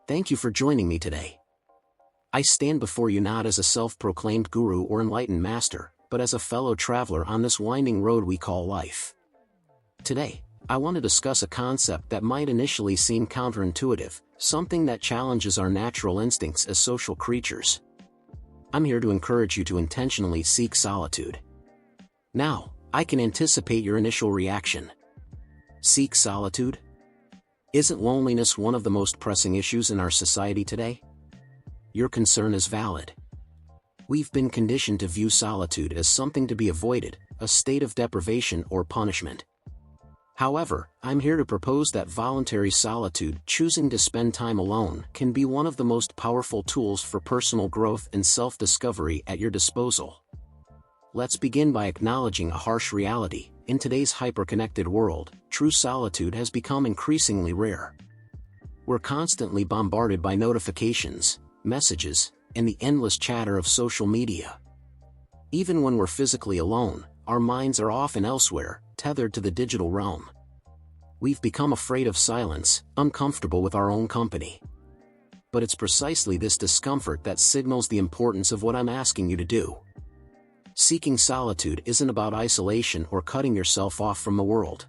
Thank you for joining me today. I stand before you not as a self-proclaimed guru or enlightened master, but as a fellow traveler on this winding road we call life. Today, I want to discuss a concept that might initially seem counterintuitive, something that challenges our natural instincts as social creatures. I'm here to encourage you to intentionally seek solitude. Now, I can anticipate your initial reaction. Seek solitude? Isn't loneliness one of the most pressing issues in our society today? Your concern is valid. We've been conditioned to view solitude as something to be avoided, a state of deprivation or punishment. However, I'm here to propose that voluntary solitude, choosing to spend time alone, can be one of the most powerful tools for personal growth and self-discovery at your disposal. Let's begin by acknowledging a harsh reality. In today's hyper-connected world, true solitude has become increasingly rare. We're constantly bombarded by notifications, messages, and the endless chatter of social media. Even when we're physically alone, our minds are often elsewhere, tethered to the digital realm. We've become afraid of silence, uncomfortable with our own company. But it's precisely this discomfort that signals the importance of what I'm asking you to do. Seeking solitude isn't about isolation or cutting yourself off from the world.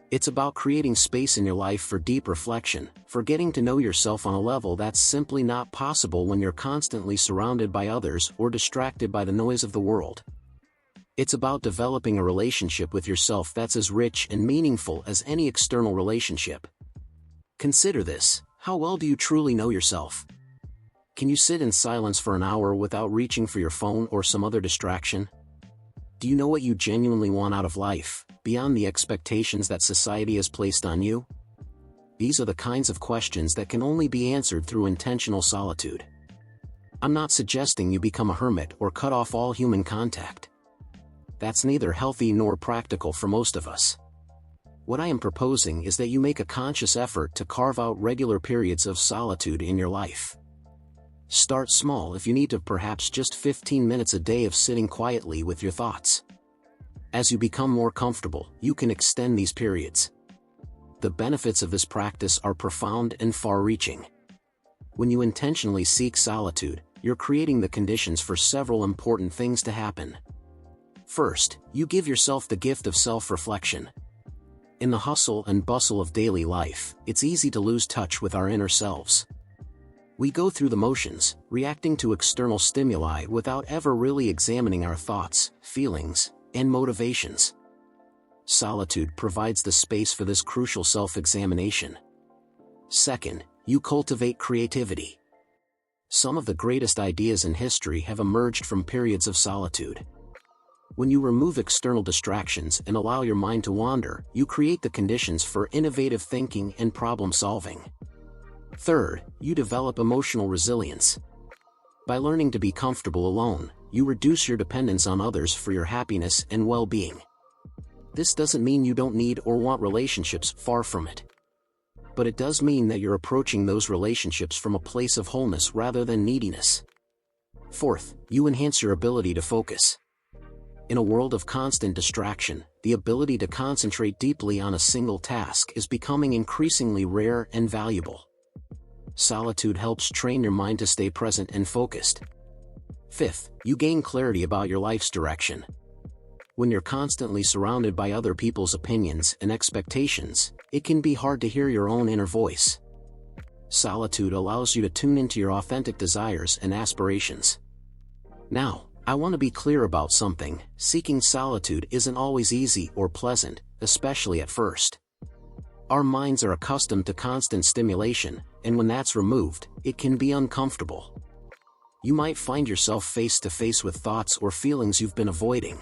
It's about creating space in your life for deep reflection, for getting to know yourself on a level that's simply not possible when you're constantly surrounded by others or distracted by the noise of the world. It's about developing a relationship with yourself that's as rich and meaningful as any external relationship. Consider this: how well do you truly know yourself? Can you sit in silence for an hour without reaching for your phone or some other distraction? Do you know what you genuinely want out of life, beyond the expectations that society has placed on you? These are the kinds of questions that can only be answered through intentional solitude. I'm not suggesting you become a hermit or cut off all human contact. That's neither healthy nor practical for most of us. What I am proposing is that you make a conscious effort to carve out regular periods of solitude in your life. Start small if you need to, perhaps just 15 minutes a day of sitting quietly with your thoughts. As you become more comfortable, you can extend these periods. The benefits of this practice are profound and far-reaching. When you intentionally seek solitude, you're creating the conditions for several important things to happen. First, you give yourself the gift of self-reflection. In the hustle and bustle of daily life, it's easy to lose touch with our inner selves. We go through the motions, reacting to external stimuli without ever really examining our thoughts, feelings, and motivations. Solitude provides the space for this crucial self-examination. Second, you cultivate creativity. Some of the greatest ideas in history have emerged from periods of solitude. When you remove external distractions and allow your mind to wander, you create the conditions for innovative thinking and problem-solving. Third, you develop emotional resilience. By learning to be comfortable alone, you reduce your dependence on others for your happiness and well-being. This doesn't mean you don't need or want relationships, far from it. But it does mean that you're approaching those relationships from a place of wholeness rather than neediness. Fourth, you enhance your ability to focus. In a world of constant distraction, the ability to concentrate deeply on a single task is becoming increasingly rare and valuable. Solitude helps train your mind to stay present and focused. Fifth, you gain clarity about your life's direction. When you're constantly surrounded by other people's opinions and expectations, it can be hard to hear your own inner voice. Solitude allows you to tune into your authentic desires and aspirations. Now, I want to be clear about something: seeking solitude isn't always easy or pleasant, especially at first. Our minds are accustomed to constant stimulation, and when that's removed, it can be uncomfortable. You might find yourself face to face with thoughts or feelings you've been avoiding.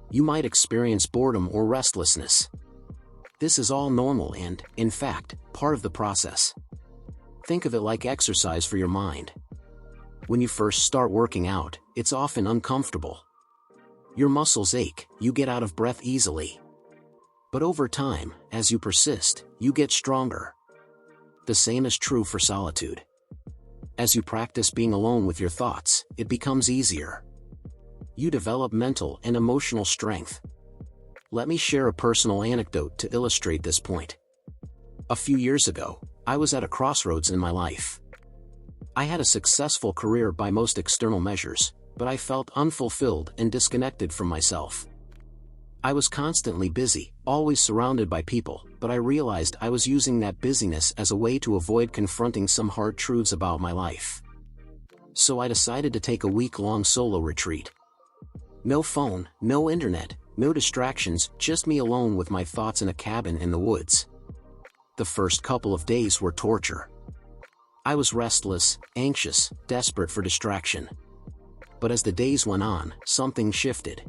You might experience boredom or restlessness. This is all normal and, in fact, part of the process. Think of it like exercise for your mind. When you first start working out, it's often uncomfortable. Your muscles ache, you get out of breath easily. But over time, as you persist, you get stronger. The same is true for solitude. As you practice being alone with your thoughts, it becomes easier. You develop mental and emotional strength. Let me share a personal anecdote to illustrate this point. A few years ago, I was at a crossroads in my life. I had a successful career by most external measures, but I felt unfulfilled and disconnected from myself. I was constantly busy, always surrounded by people, but I realized I was using that busyness as a way to avoid confronting some hard truths about my life. So I decided to take a week-long solo retreat. No phone, no internet, no distractions, just me alone with my thoughts in a cabin in the woods. The first couple of days were torture. I was restless, anxious, desperate for distraction. But as the days went on, something shifted.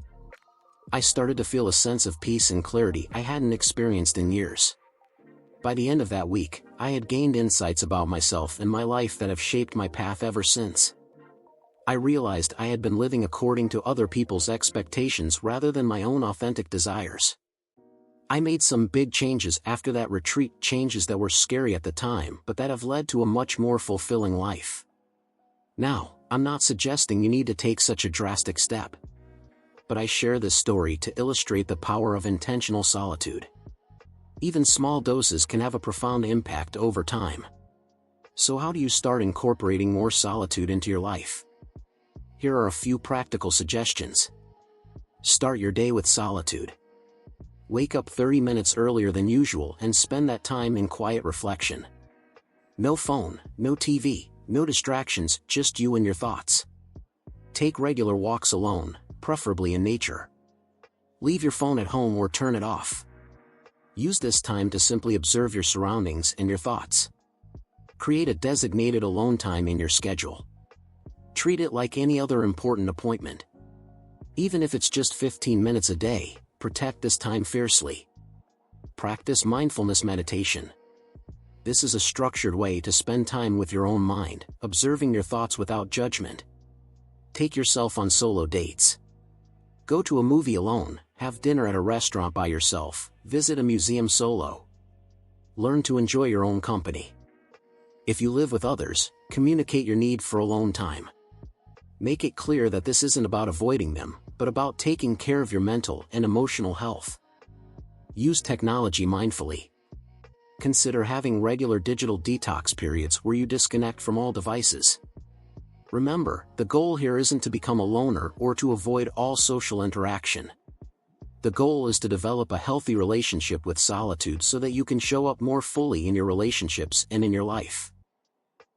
I started to feel a sense of peace and clarity I hadn't experienced in years. By the end of that week, I had gained insights about myself and my life that have shaped my path ever since. I realized I had been living according to other people's expectations rather than my own authentic desires. I made some big changes after that retreat, changes that were scary at the time but that have led to a much more fulfilling life. Now, I'm not suggesting you need to take such a drastic step. But I share this story to illustrate the power of intentional solitude. Even small doses can have a profound impact over time. So how do you start incorporating more solitude into your life? Here are a few practical suggestions. Start your day with solitude. Wake up 30 minutes earlier than usual and spend that time in quiet reflection. No phone, no TV, no distractions, just you and your thoughts. Take regular walks alone, preferably in nature. Leave your phone at home or turn it off. Use this time to simply observe your surroundings and your thoughts. Create a designated alone time in your schedule. Treat it like any other important appointment. Even if it's just 15 minutes a day, protect this time fiercely. Practice mindfulness meditation. This is a structured way to spend time with your own mind, observing your thoughts without judgment. Take yourself on solo dates. Go to a movie alone, have dinner at a restaurant by yourself, visit a museum solo. Learn to enjoy your own company. If you live with others, communicate your need for alone time. Make it clear that this isn't about avoiding them, but about taking care of your mental and emotional health. Use technology mindfully. Consider having regular digital detox periods where you disconnect from all devices. Remember, the goal here isn't to become a loner or to avoid all social interaction. The goal is to develop a healthy relationship with solitude so that you can show up more fully in your relationships and in your life.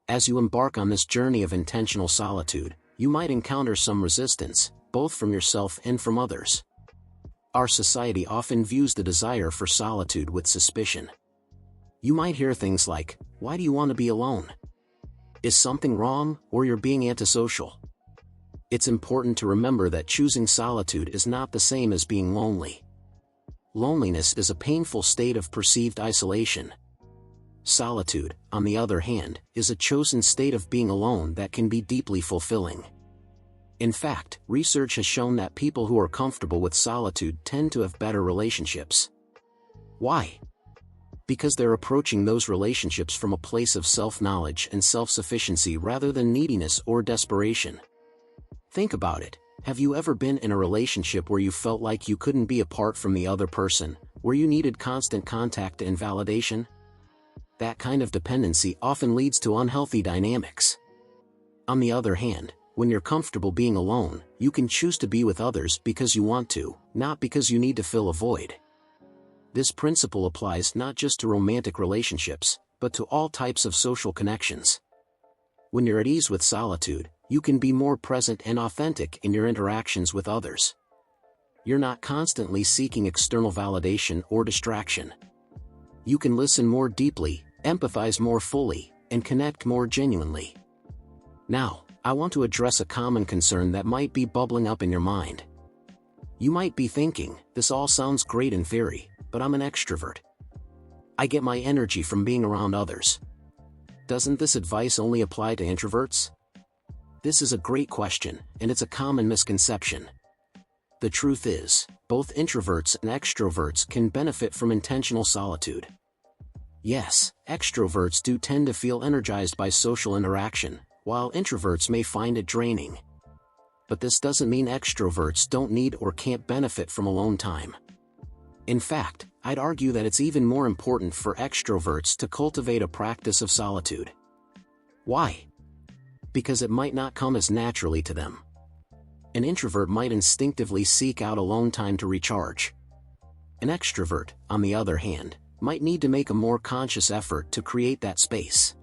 As you embark on this journey of intentional solitude, you might encounter some resistance, both from yourself and from others. Our society often views the desire for solitude with suspicion. You might hear things like, "Why do you want to be alone? Is something wrong, or you're being antisocial?" It's important to remember that choosing solitude is not the same as being lonely. Loneliness is a painful state of perceived isolation. Solitude, on the other hand, is a chosen state of being alone that can be deeply fulfilling. In fact, research has shown that people who are comfortable with solitude tend to have better relationships. Why? Because they're approaching those relationships from a place of self-knowledge and self-sufficiency rather than neediness or desperation. Think about it. Have you ever been in a relationship where you felt like you couldn't be apart from the other person, where you needed constant contact and validation? That kind of dependency often leads to unhealthy dynamics. On the other hand, when you're comfortable being alone, you can choose to be with others because you want to, not because you need to fill a void. This principle applies not just to romantic relationships, but to all types of social connections. When you're at ease with solitude, you can be more present and authentic in your interactions with others. You're not constantly seeking external validation or distraction. You can listen more deeply, empathize more fully, and connect more genuinely. Now, I want to address a common concern that might be bubbling up in your mind. You might be thinking, "This all sounds great in theory, but I'm an extrovert. I get my energy from being around others. Doesn't this advice only apply to introverts?" This is a great question, and it's a common misconception. The truth is, both introverts and extroverts can benefit from intentional solitude. Yes, extroverts do tend to feel energized by social interaction, while introverts may find it draining. But this doesn't mean extroverts don't need or can't benefit from alone time. In fact, I'd argue that it's even more important for extroverts to cultivate a practice of solitude. Why? Because it might not come as naturally to them. An introvert might instinctively seek out alone time to recharge. An extrovert, on the other hand, might need to make a more conscious effort to create that space.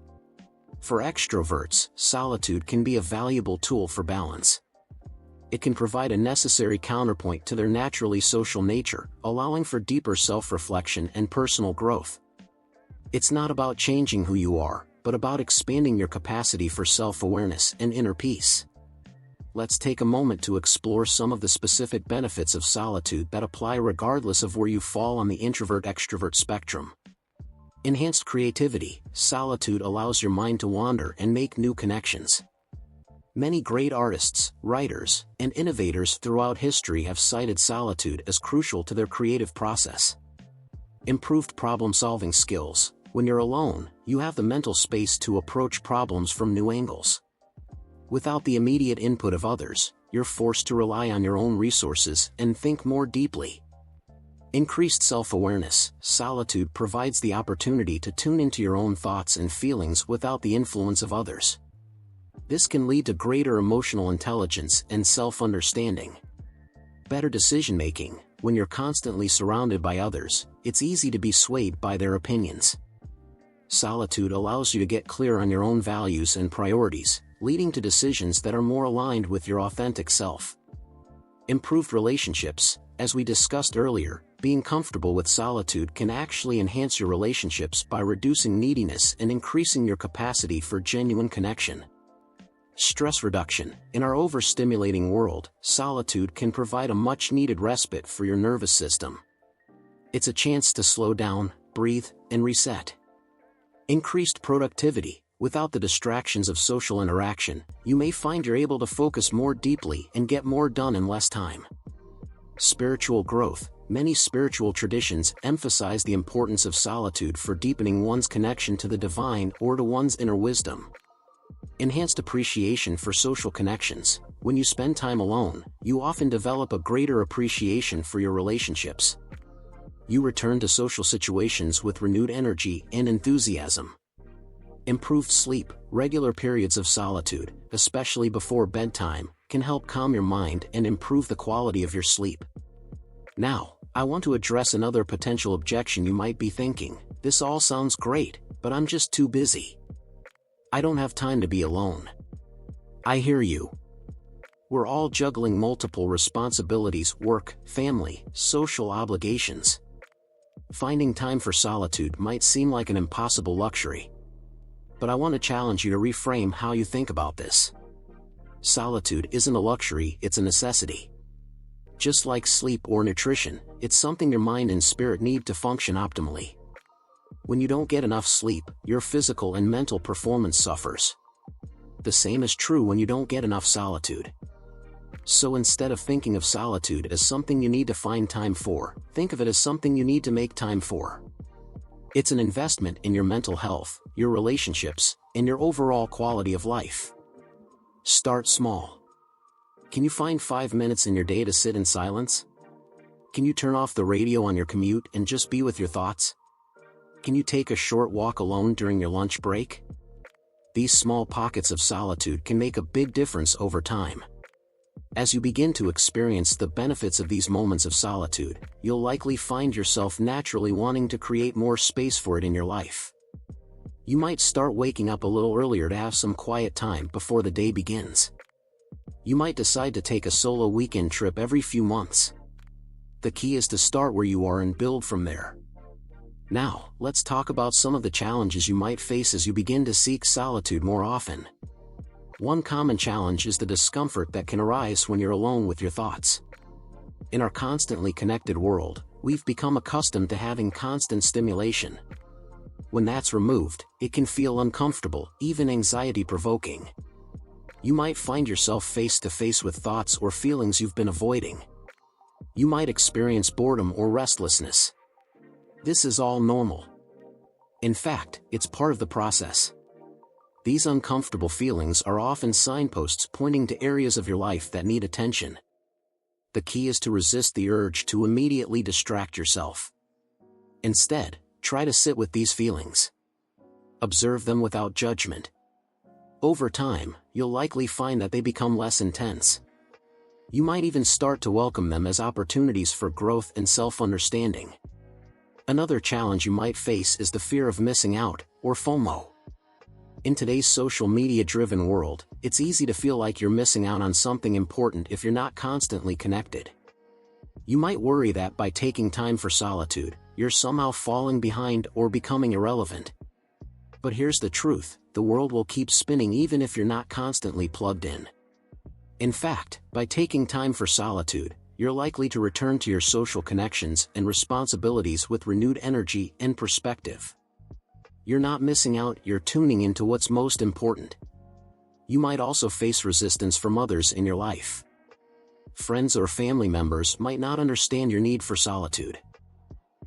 For extroverts, solitude can be a valuable tool for balance. It can provide a necessary counterpoint to their naturally social nature, allowing for deeper self-reflection and personal growth. It's not about changing who you are, but about expanding your capacity for self-awareness and inner peace. Let's take a moment to explore some of the specific benefits of solitude that apply regardless of where you fall on the introvert-extrovert spectrum. Enhanced creativity. Solitude allows your mind to wander and make new connections. Many great artists, writers, and innovators throughout history have cited solitude as crucial to their creative process. Improved problem-solving skills. When you're alone, you have the mental space to approach problems from new angles. Without the immediate input of others, you're forced to rely on your own resources and think more deeply. Increased self-awareness. Solitude provides the opportunity to tune into your own thoughts and feelings without the influence of others. This can lead to greater emotional intelligence and self-understanding. Better decision-making. When you're constantly surrounded by others, it's easy to be swayed by their opinions. Solitude allows you to get clear on your own values and priorities, leading to decisions that are more aligned with your authentic self. Improved relationships. As we discussed earlier, being comfortable with solitude can actually enhance your relationships by reducing neediness and increasing your capacity for genuine connection. Stress reduction. In our overstimulating world, solitude can provide a much-needed respite for your nervous system. It's a chance to slow down, breathe, and reset. Increased productivity. Without the distractions of social interaction, you may find you're able to focus more deeply and get more done in less time. Spiritual growth. Many spiritual traditions emphasize the importance of solitude for deepening one's connection to the divine or to one's inner wisdom. Enhanced appreciation for social connections. When you spend time alone, you often develop a greater appreciation for your relationships. You return to social situations with renewed energy and enthusiasm. Improved sleep. Regular periods of solitude, especially before bedtime, can help calm your mind and improve the quality of your sleep. Now, I want to address another potential objection you might be thinking. This all sounds great, but I'm just too busy. I don't have time to be alone. I hear you. We're all juggling multiple responsibilities: work, family, social obligations. Finding time for solitude might seem like an impossible luxury. But I want to challenge you to reframe how you think about this. Solitude isn't a luxury, it's a necessity. Just like sleep or nutrition, it's something your mind and spirit need to function optimally. When you don't get enough sleep, your physical and mental performance suffers. The same is true when you don't get enough solitude. So instead of thinking of solitude as something you need to find time for, think of it as something you need to make time for. It's an investment in your mental health, your relationships, and your overall quality of life. Start small. Can you find 5 minutes in your day to sit in silence? Can you turn off the radio on your commute and just be with your thoughts? Can you take a short walk alone during your lunch break? These small pockets of solitude can make a big difference over time. As you begin to experience the benefits of these moments of solitude, you'll likely find yourself naturally wanting to create more space for it in your life. You might start waking up a little earlier to have some quiet time before the day begins. You might decide to take a solo weekend trip every few months. The key is to start where you are and build from there. Now, let's talk about some of the challenges you might face as you begin to seek solitude more often. One common challenge is the discomfort that can arise when you're alone with your thoughts. In our constantly connected world, we've become accustomed to having constant stimulation. When that's removed, it can feel uncomfortable, even anxiety-provoking. You might find yourself face to face with thoughts or feelings you've been avoiding. You might experience boredom or restlessness. This is all normal. In fact, it's part of the process. These uncomfortable feelings are often signposts pointing to areas of your life that need attention. The key is to resist the urge to immediately distract yourself. Instead, try to sit with these feelings. Observe them without judgment. Over time, you'll likely find that they become less intense. You might even start to welcome them as opportunities for growth and self-understanding. Another challenge you might face is the fear of missing out, or FOMO. In today's social media-driven world, it's easy to feel like you're missing out on something important if you're not constantly connected. You might worry that by taking time for solitude, you're somehow falling behind or becoming irrelevant. But here's the truth, the world will keep spinning even if you're not constantly plugged in. In fact, by taking time for solitude, you're likely to return to your social connections and responsibilities with renewed energy and perspective. You're not missing out, you're tuning into what's most important. You might also face resistance from others in your life. Friends or family members might not understand your need for solitude.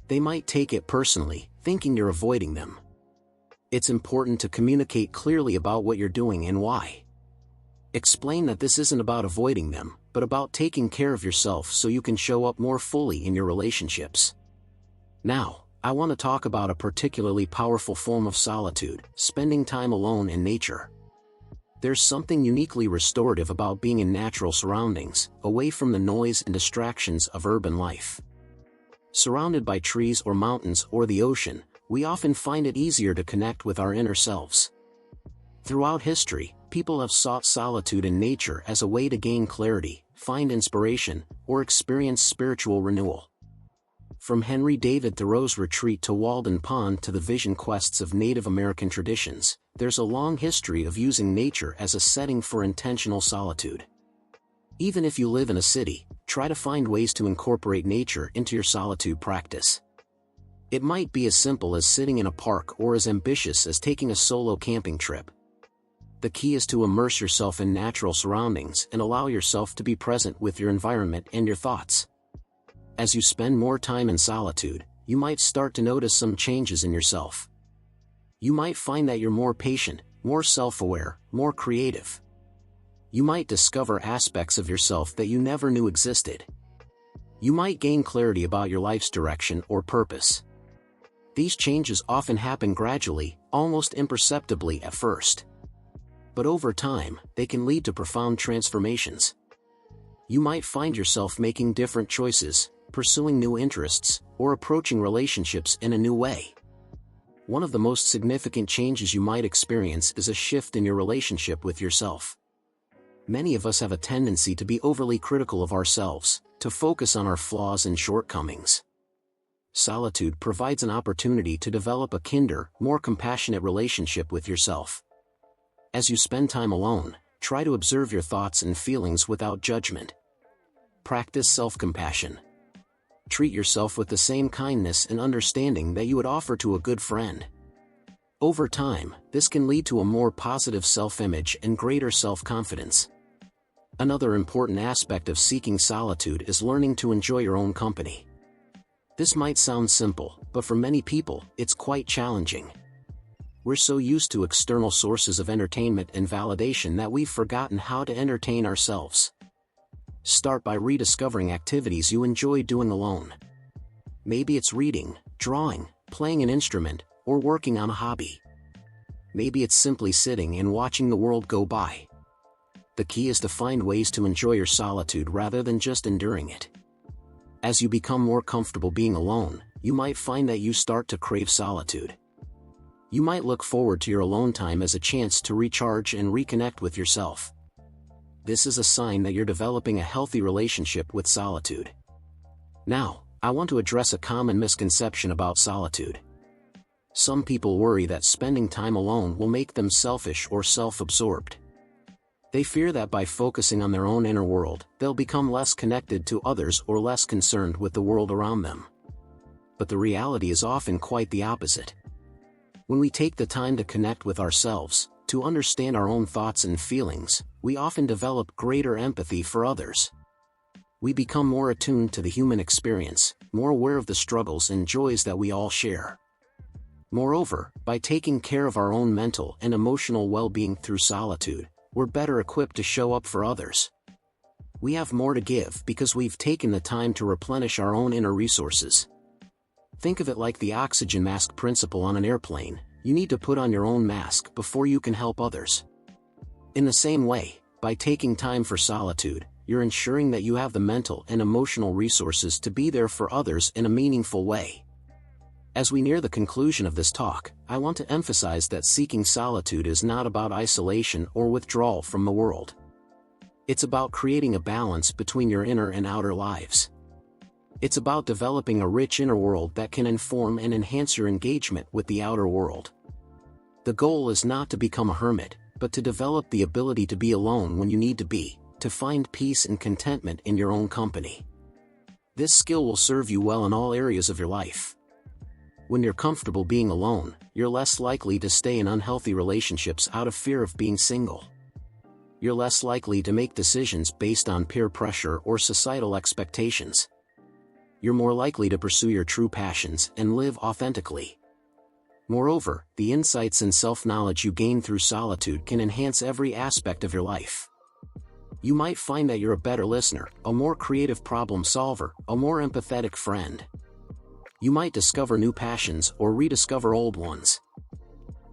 They might take it personally, thinking you're avoiding them. It's important to communicate clearly about what you're doing and why. Explain that this isn't about avoiding them, but about taking care of yourself so you can show up more fully in your relationships. Now, I want to talk about a particularly powerful form of solitude, spending time alone in nature. There's something uniquely restorative about being in natural surroundings, away from the noise and distractions of urban life. Surrounded by trees or mountains or the ocean, we often find it easier to connect with our inner selves. Throughout history, people have sought solitude in nature as a way to gain clarity, find inspiration, or experience spiritual renewal. From Henry David Thoreau's retreat to Walden Pond to the vision quests of Native American traditions, there's a long history of using nature as a setting for intentional solitude. Even if you live in a city, try to find ways to incorporate nature into your solitude practice. It might be as simple as sitting in a park or as ambitious as taking a solo camping trip. The key is to immerse yourself in natural surroundings and allow yourself to be present with your environment and your thoughts. As you spend more time in solitude, you might start to notice some changes in yourself. You might find that you're more patient, more self-aware, more creative. You might discover aspects of yourself that you never knew existed. You might gain clarity about your life's direction or purpose. These changes often happen gradually, almost imperceptibly at first. But over time, they can lead to profound transformations. You might find yourself making different choices, pursuing new interests, or approaching relationships in a new way. One of the most significant changes you might experience is a shift in your relationship with yourself. Many of us have a tendency to be overly critical of ourselves, to focus on our flaws and shortcomings. Solitude provides an opportunity to develop a kinder, more compassionate relationship with yourself. As you spend time alone, try to observe your thoughts and feelings without judgment. Practice self-compassion. Treat yourself with the same kindness and understanding that you would offer to a good friend. Over time, this can lead to a more positive self-image and greater self-confidence. Another important aspect of seeking solitude is learning to enjoy your own company. This might sound simple, but for many people, it's quite challenging. We're so used to external sources of entertainment and validation that we've forgotten how to entertain ourselves. Start by rediscovering activities you enjoy doing alone. Maybe it's reading, drawing, playing an instrument, or working on a hobby. Maybe it's simply sitting and watching the world go by. The key is to find ways to enjoy your solitude rather than just enduring it. As you become more comfortable being alone, you might find that you start to crave solitude. You might look forward to your alone time as a chance to recharge and reconnect with yourself. This is a sign that you're developing a healthy relationship with solitude. Now, I want to address a common misconception about solitude. Some people worry that spending time alone will make them selfish or self-absorbed. They fear that by focusing on their own inner world, they'll become less connected to others or less concerned with the world around them. But the reality is often quite the opposite. When we take the time to connect with ourselves, to understand our own thoughts and feelings, we often develop greater empathy for others. We become more attuned to the human experience, more aware of the struggles and joys that we all share. Moreover, by taking care of our own mental and emotional well-being through solitude, we're better equipped to show up for others. We have more to give because we've taken the time to replenish our own inner resources. Think of it like the oxygen mask principle on an airplane. You need to put on your own mask before you can help others. In the same way, by taking time for solitude, you're ensuring that you have the mental and emotional resources to be there for others in a meaningful way. As we near the conclusion of this talk, I want to emphasize that seeking solitude is not about isolation or withdrawal from the world. It's about creating a balance between your inner and outer lives. It's about developing a rich inner world that can inform and enhance your engagement with the outer world. The goal is not to become a hermit, but to develop the ability to be alone when you need to be, to find peace and contentment in your own company. This skill will serve you well in all areas of your life. When you're comfortable being alone, you're less likely to stay in unhealthy relationships out of fear of being single. You're less likely to make decisions based on peer pressure or societal expectations. You're more likely to pursue your true passions and live authentically. Moreover, the insights and self-knowledge you gain through solitude can enhance every aspect of your life. You might find that you're a better listener, a more creative problem solver, a more empathetic friend. You might discover new passions or rediscover old ones.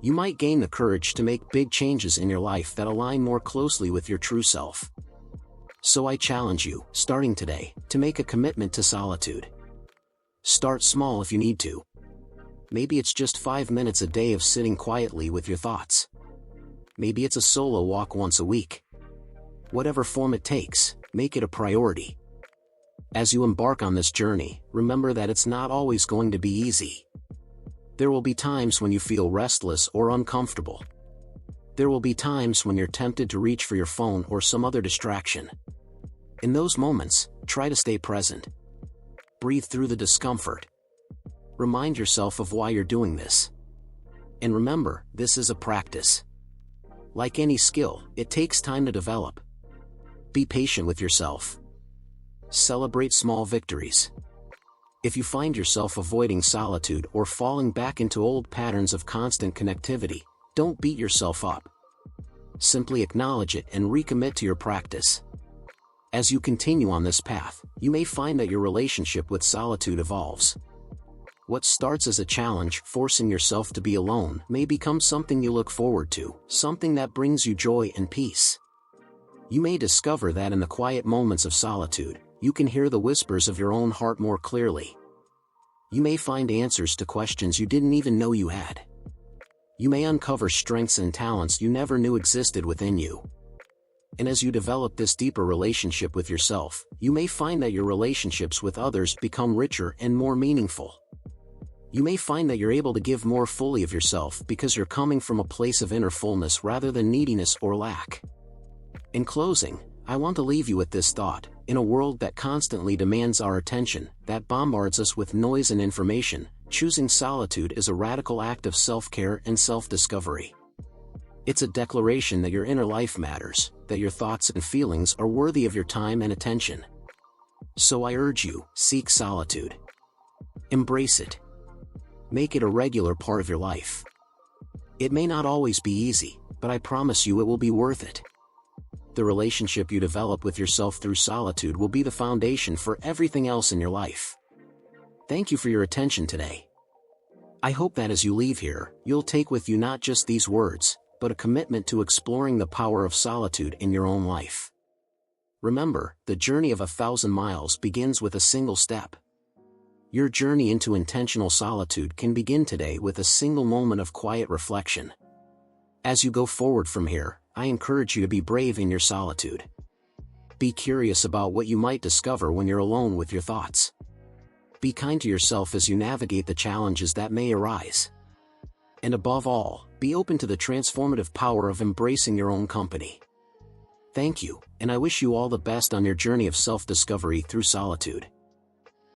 You might gain the courage to make big changes in your life that align more closely with your true self. So I challenge you, starting today, to make a commitment to solitude. Start small if you need to. Maybe it's just 5 minutes a day of sitting quietly with your thoughts. Maybe it's a solo walk once a week. Whatever form it takes, make it a priority. As you embark on this journey, remember that it's not always going to be easy. There will be times when you feel restless or uncomfortable. There will be times when you're tempted to reach for your phone or some other distraction. In those moments, try to stay present. Breathe through the discomfort. Remind yourself of why you're doing this. And remember, this is a practice. Like any skill, it takes time to develop. Be patient with yourself. Celebrate small victories. If you find yourself avoiding solitude or falling back into old patterns of constant connectivity, don't beat yourself up. Simply acknowledge it and recommit to your practice. As you continue on this path, you may find that your relationship with solitude evolves. What starts as a challenge, forcing yourself to be alone, may become something you look forward to, something that brings you joy and peace. You may discover that in the quiet moments of solitude, you can hear the whispers of your own heart more clearly. You may find answers to questions you didn't even know you had. You may uncover strengths and talents you never knew existed within you. And as you develop this deeper relationship with yourself, you may find that your relationships with others become richer and more meaningful. You may find that you're able to give more fully of yourself because you're coming from a place of inner fullness rather than neediness or lack. In closing, I want to leave you with this thought: in a world that constantly demands our attention, that bombards us with noise and information, choosing solitude is a radical act of self-care and self-discovery. It's a declaration that your inner life matters, that your thoughts and feelings are worthy of your time and attention. So I urge you, seek solitude. Embrace it. Make it a regular part of your life. It may not always be easy, but I promise you it will be worth it. The relationship you develop with yourself through solitude will be the foundation for everything else in your life. Thank you for your attention today. I hope that as you leave here, you'll take with you not just these words, but a commitment to exploring the power of solitude in your own life. Remember, the journey of 1,000 miles begins with a single step. Your journey into intentional solitude can begin today with a single moment of quiet reflection. As you go forward from here, I encourage you to be brave in your solitude. Be curious about what you might discover when you're alone with your thoughts. Be kind to yourself as you navigate the challenges that may arise. And above all, be open to the transformative power of embracing your own company. Thank you, and I wish you all the best on your journey of self-discovery through solitude.